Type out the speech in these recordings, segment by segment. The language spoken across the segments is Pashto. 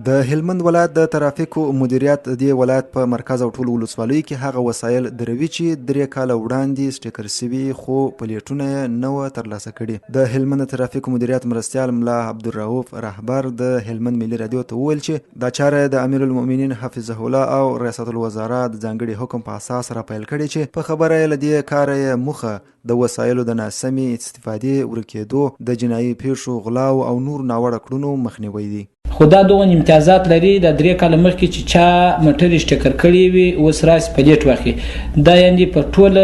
د هلمند ولایت د ترافیکو مدیریت د ولایت په مرکز او ټولو ولسوالیو کې هغه وسایل دروي چې 3 کاله وړاندې سټیکر سوي خو پلیټونه یې نه و ترلاسه کړي. د هلمند ترافیکو مدیریت مرستیال ملا عبدالرؤف رهبر د هلمند ملي رادیو ته وویل چې دا چاره د امیر المؤمنین حفظه الله او ریاست الوزرا د ځانګړي حکم په اساس راپیل کړي چې په خبره یې لدې کار یې موخه د وسایلو د ناسمې استفادې ورکېدو د جنایي پیښو غلاو او نور ناوړه کړنو مخنیوی دی. خو دا دغه امتیازات لري د 3 کاله مخکې چې چا موټر سټیکر کړی وي اوس راسي پلیټ واخلي دا یعنی په ټول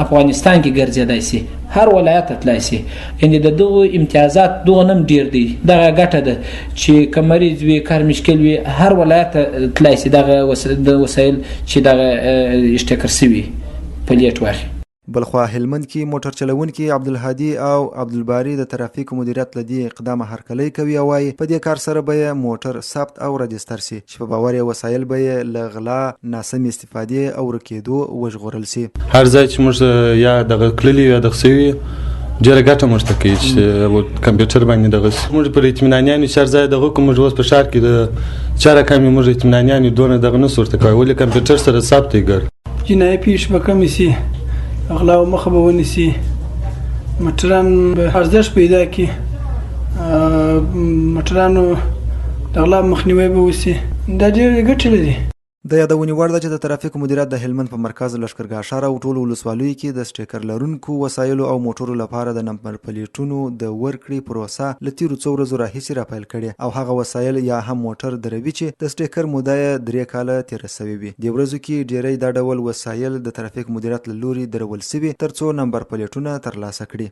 افغانستان کې ګرځیدای شي هر ولایت تلای شي یعنی د دغه امتیازات دغه نم ډیر دی دغه ګټه ده چې کمریز وي کار مشکل وي هر ولایت تلای شي دغه وسایل چې دغه سټیکر سوي پلیټ واخلي. بلخوا هلمند کې موټر چلونکي عبدالهادي او عبدالباري د ترافیکو مدیریت لدی اقدام هرکلی کوي او وايي په دې کار سره به موټر ثبت او رجستر سي چې په باور یې وسایل به له غلا ناسم استفادې او ورکېدو وژغورل سي. هر ځای چې موږ یا دغه کللی یا دغه سوي ډېره ګټه موږ ته کوي چې کمپیوټر باندې دغه موږ پر اطمینانیانو چې هر ځای دغه کوم موږ اوس په ښار کې د چا رقم موږ اطمینانیانو دونه دغه نه صورت کوي ولې کمپیوټر سره ثبت یې ګر جنایي پیښې به کمې سي اغلا او مخه به ونیسي موټران به ارزښت پیدا کړي موټرانو د غلا مخنیوی به وشي دا ډېرې ګټې لري. د یادونې وړ ده چې د ترافیکو مدیریت د هلمند په مرکز لښکرګاه ښار او ټولو ولسوالیو کې د سټیکر لرونکو وسایلو او موټرو لپاره د نمبر پلیټونو د ورکړې پروسه له تیرو څو ورځو راهیسې راپیل کړې او هغه وسایل یا هم موټر دروي چې د سټیکر موده یې 3 کاله تېره سوې وي. دې ورځو کې ډیری دا ډول وسایل د ترافیک مدیریت له لوري درول سوي ترڅو نمبر پلیټونه ترلاسه کړي.